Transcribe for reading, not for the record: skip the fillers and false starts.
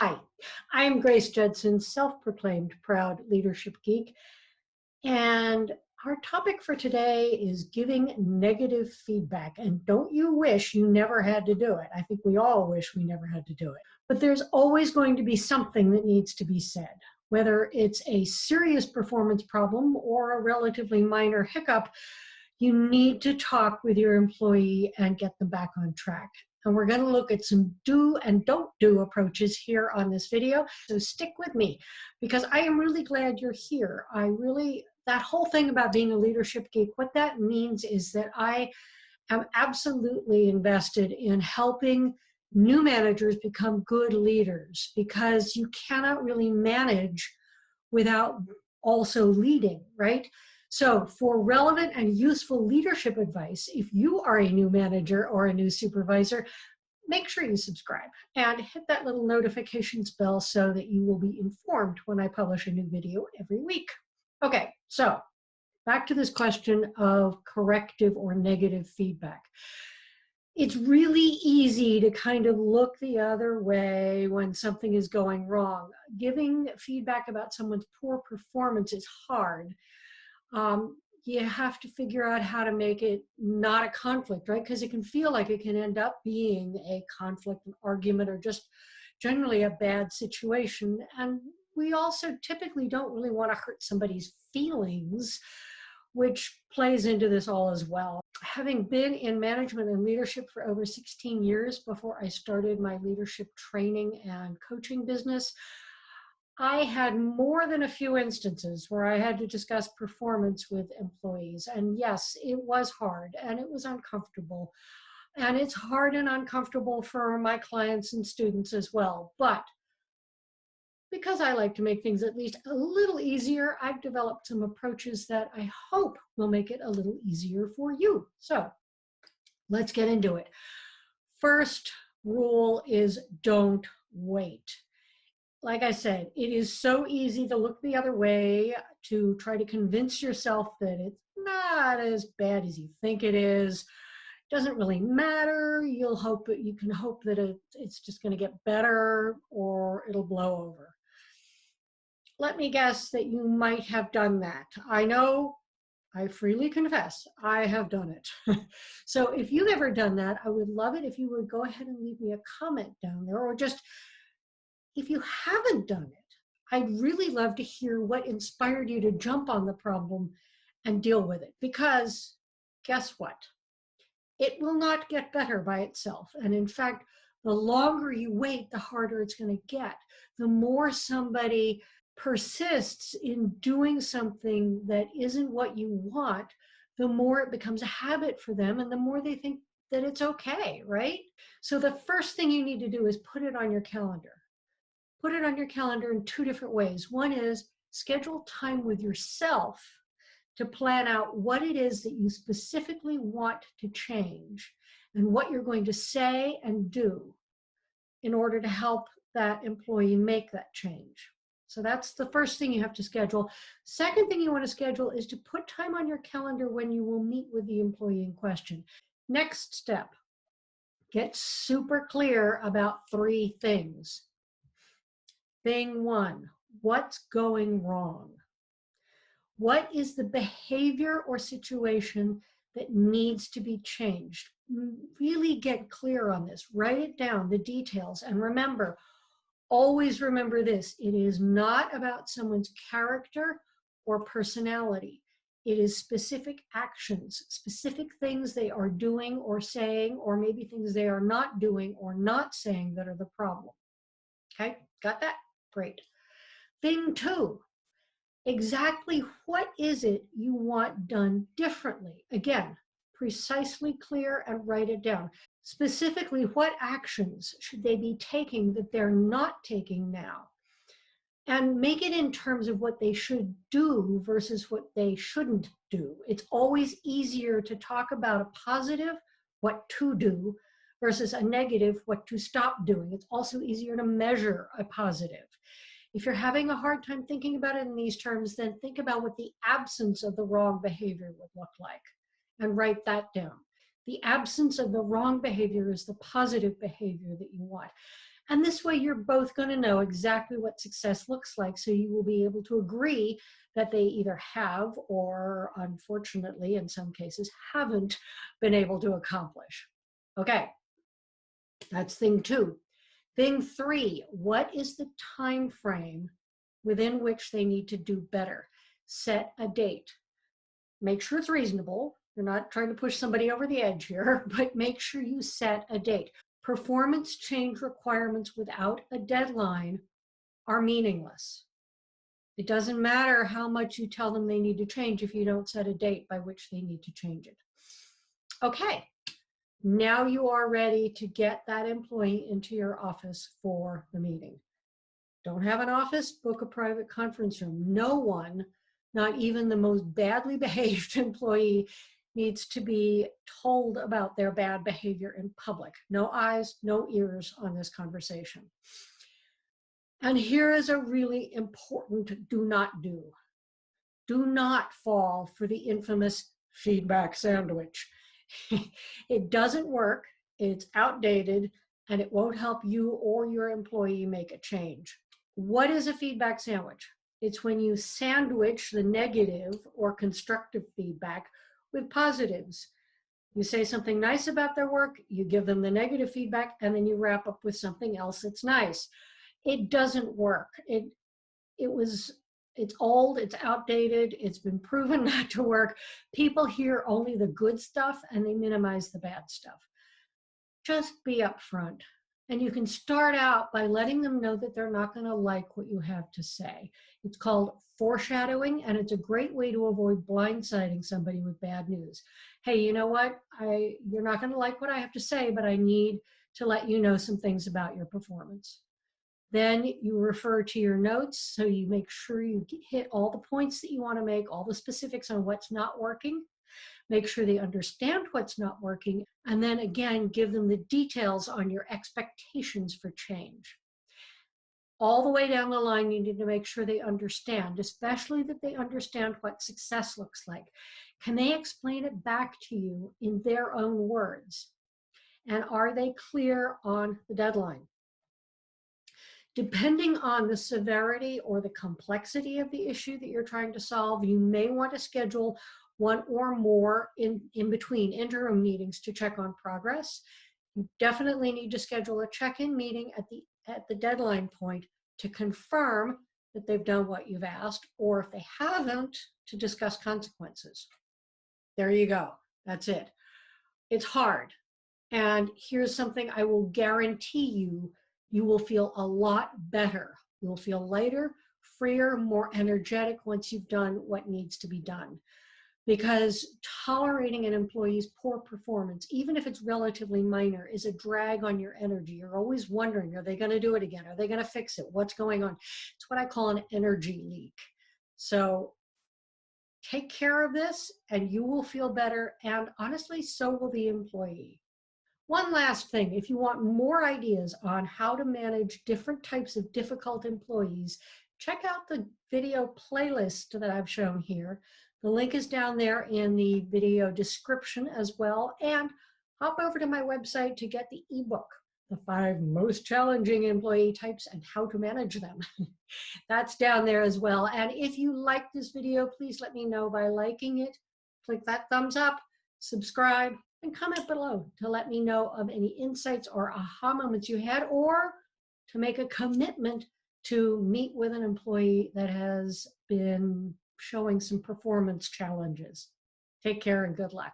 Hi, I'm Grace Judson, self-proclaimed proud leadership geek, and our topic for today is giving negative feedback. And don't you wish you never had to do it? I think we all wish we never had to do it. But there's always going to be something that needs to be said, whether it's a serious performance problem or a relatively minor hiccup. You need to talk with your employee and get them back on track. And we're going to look at some do and don't do approaches here on this video. So stick with me because I am really glad you're here. That whole thing about being a leadership geek, what that means is that I am absolutely invested in helping new managers become good leaders, because you cannot really manage without also leading, right? So for relevant and useful leadership advice, if you are a new manager or a new supervisor, make sure you subscribe and hit that little notifications bell so that you will be informed when I publish a new video every week. Okay, so back to this question of corrective or negative feedback. It's really easy to kind of look the other way when something is going wrong. Giving feedback about someone's poor performance is hard. You have to figure out how to make it not a conflict, right? Because it can feel like it can end up being a conflict, an argument, or just generally a bad situation. And we also typically don't really want to hurt somebody's feelings, which plays into this all as well. Having been in management and leadership for over 16 years before I started my leadership training and coaching business, I had more than a few instances where I had to discuss performance with employees. And yes, it was hard and it was uncomfortable. And it's hard and uncomfortable for my clients and students as well. But because I like to make things at least a little easier, I've developed some approaches that I hope will make it a little easier for you. So let's get into it. First rule is don't wait. Like I said, it is so easy to look the other way, to try to convince yourself that it's not as bad as you think it is. It doesn't really matter. You can hope that it's just going to get better or it'll blow over. Let me guess that you might have done that. I know, I freely confess, I have done it. So if you've ever done that, I would love it if you would go ahead and leave me a comment down there, or just if you haven't done it, I'd really love to hear what inspired you to jump on the problem and deal with it. Because guess what? It will not get better by itself. And in fact, the longer you wait, the harder it's going to get. The more somebody persists in doing something that isn't what you want, the more it becomes a habit for them and the more they think that it's okay, right? So the first thing you need to do is put it on your calendar. Put it on your calendar in two different ways. One is schedule time with yourself to plan out what it is that you specifically want to change and what you're going to say and do in order to help that employee make that change. So that's the first thing you have to schedule. Second thing you want to schedule is to put time on your calendar when you will meet with the employee in question. Next step, get super clear about three things. Thing one, what's going wrong? What is the behavior or situation that needs to be changed? Really get clear on this. Write it down, the details. And remember, always remember this. It is not about someone's character or personality. It is specific actions, specific things they are doing or saying, or maybe things they are not doing or not saying that are the problem. Okay, got that? Great. Thing two, exactly what is it you want done differently? Again, precisely clear and write it down. Specifically, what actions should they be taking that they're not taking now? And make it in terms of what they should do versus what they shouldn't do. It's always easier to talk about a positive, what to do, versus a negative, what to stop doing. It's also easier to measure a positive. If you're having a hard time thinking about it in these terms, then think about what the absence of the wrong behavior would look like and write that down. The absence of the wrong behavior is the positive behavior that you want. And this way you're both going to know exactly what success looks like, so you will be able to agree that they either have or, unfortunately, in some cases, haven't been able to accomplish. Okay, that's thing 2. Thing 3, what is the time frame within which they need to do better? Set a date. Make sure it's reasonable. You're not trying to push somebody over the edge here, but make sure you set a date. Performance change requirements without a deadline are meaningless. It doesn't matter how much you tell them they need to change if you don't set a date by which they need to change it. Okay, now you are ready to get that employee into your office for the meeting. Don't have an office, book a private conference room. No one, not even the most badly behaved employee, needs to be told about their bad behavior in public. No eyes, no ears on this conversation. And here is a really important do not do. Do not fall for the infamous feedback sandwich. It doesn't work, it's outdated, and it won't help you or your employee make a change. What is a feedback sandwich? It's when you sandwich the negative or constructive feedback with positives. You say something nice about their work, you give them the negative feedback, and then you wrap up with something else that's nice. It doesn't work. It's old, it's outdated, it's been proven not to work. People hear only the good stuff and they minimize the bad stuff. Just be upfront. And you can start out by letting them know that they're not going to like what you have to say. It's called foreshadowing, and it's a great way to avoid blindsiding somebody with bad news. Hey, you know what? You're not going to like what I have to say, but I need to let you know some things about your performance. Then you refer to your notes, so you make sure you hit all the points that you want to make, all the specifics on what's not working. Make sure they understand what's not working, and then again, give them the details on your expectations for change. All the way down the line, you need to make sure they understand, especially that they understand what success looks like. Can they explain it back to you in their own words? And are they clear on the deadline? Depending on the severity or the complexity of the issue that you're trying to solve, you may want to schedule one or more in between interim meetings to check on progress. You definitely need to schedule a check-in meeting at the deadline point to confirm that they've done what you've asked, or if they haven't, to discuss consequences. There you go. That's it. It's hard. And here's something I will guarantee you, you will feel a lot better. You'll feel lighter, freer, more energetic once you've done what needs to be done. Because tolerating an employee's poor performance, even if it's relatively minor, is a drag on your energy. You're always wondering, are they going to do it again? Are they going to fix it? What's going on? It's what I call an energy leak. So take care of this and you will feel better. And honestly, so will the employee. One last thing, if you want more ideas on how to manage different types of difficult employees, check out the video playlist that I've shown here. The link is down there in the video description as well. And hop over to my website to get the ebook, The 5 Most Challenging Employee Types and How to Manage Them. That's down there as well. And if you like this video, please let me know by liking it. Click that thumbs up, subscribe, and comment below to let me know of any insights or aha moments you had, or to make a commitment to meet with an employee that has been showing some performance challenges. Take care and good luck.